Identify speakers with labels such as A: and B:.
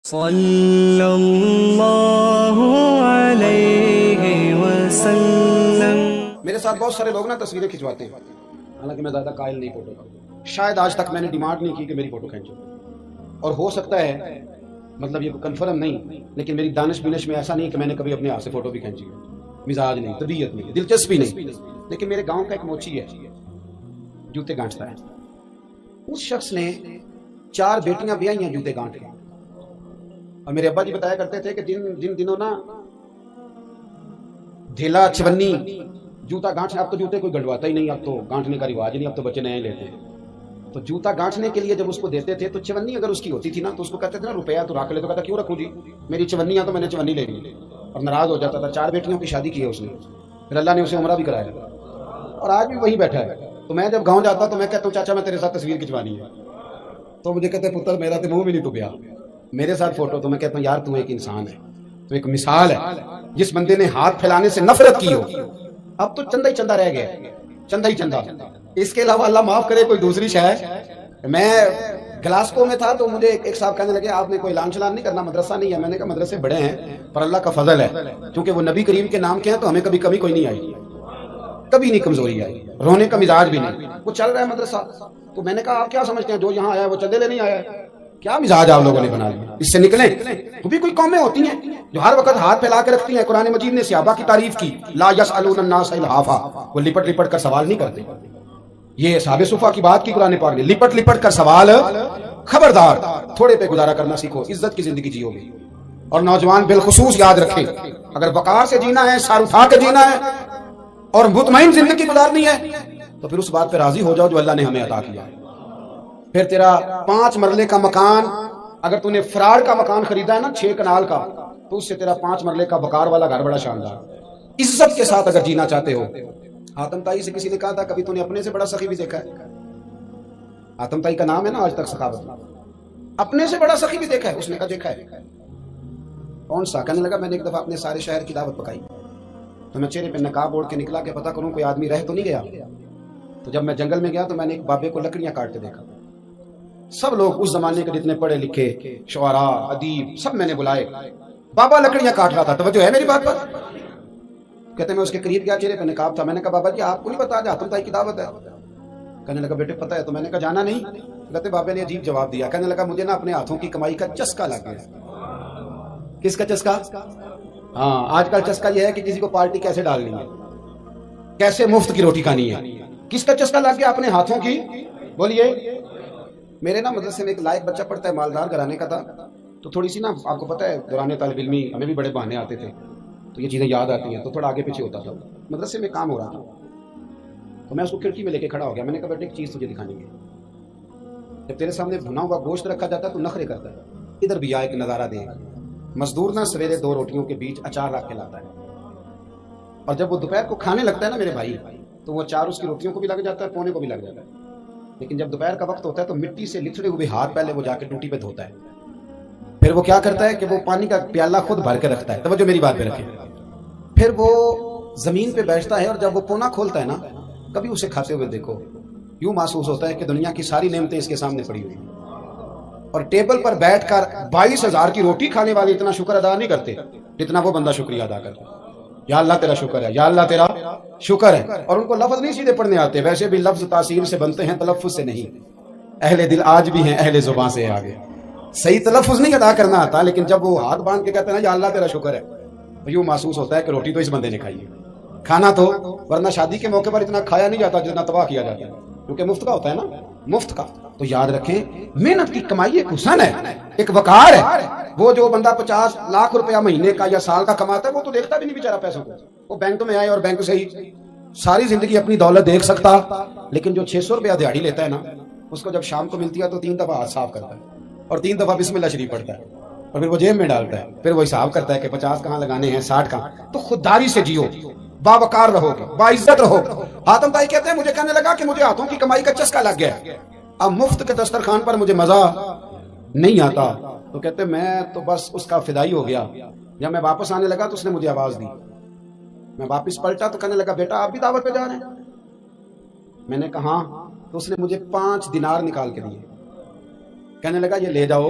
A: صلی اللہ علیہ وسلم۔
B: میرے ساتھ بہت سارے لوگ نا تصویریں کھنچواتے ہیں، حالانکہ میں زیادہ قائل نہیں فوٹو کا۔ شاید آج تک میں نے ڈیمانڈ نہیں کی کہ میری فوٹو کھینچو، اور ہو سکتا ہے مطلب یہ کنفرم نہیں، لیکن میری دانش بینش میں ایسا نہیں کہ میں نے کبھی اپنے ہاتھ سے فوٹو بھی کھینچی ہے۔ مزاج نہیں، طبیعت نہیں، دلچسپی نہیں۔ لیکن میرے گاؤں کا ایک موچی ہے، جوتے گانٹتا ہے۔ اس شخص نے 4 بیٹیاں بیائی ہیں جوتے گانٹ کے، اور میرے ابا جی بتایا کرتے تھے کہ جن دنوں نا ڈھیلا چونی جوتا گانٹنے، اب تو جوتے کوئی گنڈواتا ہی نہیں، اب تو گانٹنے کا رواج نہیں، اب تو بچے نئے لیتے ہیں۔ تو جوتا گانٹنے کے لیے جب اس کو دیتے تھے تو چونی اگر اس کی ہوتی تھی نا تو اس کو کہتے تھے نا روپیہ تو رکھ لے، تو کہتا کیوں رکھوں جی، میری چونیاں تو میں نے چونی لے لی، اور ناراض ہو جاتا تھا۔ 4 بیٹیوں کی شادی کی ہے اس نے، پھر اللہ نے اسے عمرہ بھی کرایا، اور آج بھی وہی بیٹھا ہے۔ تو میں جب گاؤں جاتا تو میں کہتا ہوں چاچا میں تیرے ساتھ تصویر کھنچوانی ہے، تو مجھے کہتے ہیں پتر میرا تو منہ بھی نہیں تو گیا میرے ساتھ فوٹو۔ تو میں کہتا ہوں یار تو ایک انسان ہے، تو ایک مثال ہے۔ جس بندے نے ہاتھ پھیلانے سے نفرت کی ہو، اب تو چندہ ہی چندہ رہ گیا، چندہ ہی چندہ، اس کے علاوہ اللہ معاف کرے کوئی دوسری شے۔ میں گلاسکو میں تھا تو مجھے ایک صاحب کہنے لگے آپ نے کوئی اعلان شلان نہیں کرنا، مدرسہ نہیں ہے۔ میں نے کہا مدرسے بڑے ہیں پر اللہ کا فضل ہے، کیونکہ وہ نبی کریم کے نام کے ہیں تو ہمیں کبھی کمی کوئی نہیں آئی، کبھی نہیں کمزوری آئی، رونے کا مزاج بھی نہیں۔ وہ چل رہا ہے مدرسہ، تو میں نے کہا آپ کیا سمجھتے ہیں جو یہاں آیا ہے وہ چندے لے نہیں آیا ہے؟ کیا مزاج آپ لوگوں نے بنا لیا، اس سے نکلیں۔ وہ بھی کوئی قومیں ہوتی ہیں جو ہر وقت ہاتھ پھیلا کے رکھتی ہیں۔ قرآن مجید نے صحابہ کی تعریف کی، لا یسألون الناس الحافا، وہ لپٹ لپٹ کر سوال نہیں کرتے۔ یہ اصحاب صفا کی بات کی قرآن پاک نے، لپٹ لپٹ کر سوال، خبردار تھوڑے پہ گزارا کرنا سیکھو، عزت کی زندگی جیو گے۔ اور نوجوان بالخصوص یاد رکھیں، اگر وقار سے جینا ہے، سر اٹھا کے جینا ہے اور مطمئن زندگی گزارنی ہے تو پھر اس بات پہ راضی ہو جاؤ جو اللہ نے ہمیں عطا کیا ہے۔ پھر تیرا 5 مرلے کا مکان، اگر تو نے فراڑ کا مکان خریدا ہے نا 6 کنال کا، تو اس سے تیرا 5 مرلے کا وقار والا گھر بڑا شاندار۔ عزت کے ساتھ اگر جینا چاہتے ہو، حاتم طائی سے کسی نے کہا تھا کبھی تو نے اپنے سے بڑا سخی بھی دیکھا ہے؟ حاتم طائی کا نام ہے نا آج تک سخاوت میں، اپنے سے بڑا سخی بھی دیکھا ہے؟ اس نے کہا دیکھا ہے۔ کون سا؟ کہنے لگا میں نے ایک دفعہ اپنے سارے شہر کی دعوت پکائی، تو میں چہرے پہ نقاب اوڑھ کے نکلا کہ پتہ کروں کوئی آدمی رہ تو نہیں گیا۔ تو جب میں جنگل میں گیا تو میں نے ایک بابے کو لکڑیاں کاٹتے دیکھا۔ سب لوگ اس زمانے کے جتنے پڑھے لکھے شعراء ادیب سب میں نے بلائے، بابا لکڑیاں کاٹ رہا تھا۔ توجہ ہے میری بات پر؟ کہتے میں اس کے قریب گیا، چہرے پہ نقاب تھا۔ میں نے کہا بابا جی آپ کو نہیں پتا آج حاتم طائی کی دعوت ہے؟ کہنے لگا بیٹے پتہ ہے۔ تو میں نے کہا جانا نہیں؟ کہتے بابے نے عجیب جواب دیا، کہنے لگا مجھے نا اپنے ہاتھوں کی کمائی کا چسکا لگ گیا۔ کس کا چسکا؟ ہاں آج کل چسکا یہ ہے کہ کسی کو پارٹی کیسے ڈالنی ہے، کیسے مفت کی روٹی کھانی ہے۔ کس کا چسکا لگ گیا؟ اپنے ہاتھوں کی۔ بولیے۔ میرے نا مدرسے میں ایک لائق بچہ پڑھتا ہے، مالدار گھرانے کا تھا، تو تھوڑی سی نا آپ کو پتہ ہے دوران طالب علمی ہمیں بھی بڑے بہانے آتے تھے، تو یہ چیزیں یاد آتی ہیں تو تھوڑا آگے پیچھے ہوتا تھا۔ مدرسے میں کام ہو رہا تھا تو میں اس کو کھڑکی میں لے کے کھڑا ہو گیا۔ میں نے کہا بیٹے ایک چیز تجھے دکھانی ہے، جب تیرے سامنے بھنا ہوا گوشت رکھا جاتا ہے تو نخرے کرتا ہے، ادھر بھی آ ایک نظارہ دے۔ مزدور نا سویرے 2 روٹیوں کے بیچ اچار رکھ کے لاتا ہے، اور جب وہ دوپہر کو کھانے لگتا ہے نا میرے بھائی، تو وہ اچار اس کی روٹیوں کو بھی لگ جاتا ہے، پونے کو بھی لگ جاتا ہے۔ لیکن جب دوپہر کا وقت ہوتا ہے تو مٹی سے لتھڑے ہوئے ہاتھ پہلے وہ جا کے ٹوٹی پہ دھوتا ہے، پھر وہ کیا کرتا ہے کہ وہ پانی کا پیالہ خود بھر کے رکھتا ہے۔ توجہ میری بات پہ رکھیں۔ پھر وہ زمین پہ بیٹھتا ہے، اور جب وہ پونا کھولتا ہے نا، کبھی اسے کھاتے ہوئے دیکھو، یوں محسوس ہوتا ہے کہ دنیا کی ساری نعمتیں اس کے سامنے پڑی ہوئی ہیں۔ اور ٹیبل پر بیٹھ کر 22,000 کی روٹی کھانے والے اتنا شکر ادا نہیں کرتے جتنا وہ بندہ شکریہ ادا کرتا ہے۔ یا اللہ تیرا شکر ہے، یا اللہ تیرا شکر ہے۔ اور ان کو لفظ نہیں سیدھے پڑھنے آتے، ویسے بھی لفظ تاثیر سے بنتے ہیں، تلفظ سے نہیں۔ اہل دل آج بھی ہیں اہل زبان سے آگے، صحیح تلفظ نہیں ادا کرنا آتا، لیکن جب وہ ہاتھ باندھ کے کہتے ہیں نا یا اللہ تیرا شکر ہے، یوں محسوس ہوتا ہے کہ روٹی تو اس بندے نے کھائی ہے، کھانا تو، ورنہ شادی کے موقع پر اتنا کھایا نہیں جاتا جتنا تباہ کیا جاتا ہے، کیونکہ مفت کا ہوتا ہے نا، مفت کا۔ تو یاد رکھیں محنت کی کمائی ایک حسن ہے، ایک وقار ہے۔ وہ جو بندہ 50 لاکھ روپیہ مہینے کا یا سال کا کماتا ہے وہ تو دیکھتا بھی نہیں بیچارہ پیسوں کو، وہ بینک میں آئے اور بینک سے ہی ساری زندگی اپنی دولت دیکھ سکتا، لیکن جو 600 روپیہ دیہڑی لیتا ہے نا، اس کو جب شام کو ملتی ہے تو 3 دفعہ ہاتھ صاف کرتا ہے اور 3 دفعہ بسم اللہ شریف پڑھتا ہے، اور پھر وہ جیب میں ڈالتا ہے، پھر وہ حساب کرتا ہے کہ 50 کہاں لگانے ہیں، 60 کہاں۔ تو خودداری سے جیو، باوقار رہو گے، باعزت رہو گے۔ حاتم طائی کہتے ہیں مجھے کہنے لگا کہ مجھے ہاتھوں کی کمائی کا چسکا لگ گیا، اب مفت کے دسترخوان پر مجھے مزہ نہیں آتا۔ تو کہتے میں تو بس اس کا فدائی ہو گیا۔ جب میں واپس آنے لگا تو اس نے مجھے آواز دی، میں واپس پلٹا تو کہنے لگا بیٹا آپ بھی دعوت پہ جا رہے ہیں؟ میں نے کہا ہاں۔ تو اس نے مجھے 5 دینار نکال کے دیے، کہنے لگا یہ لے جاؤ،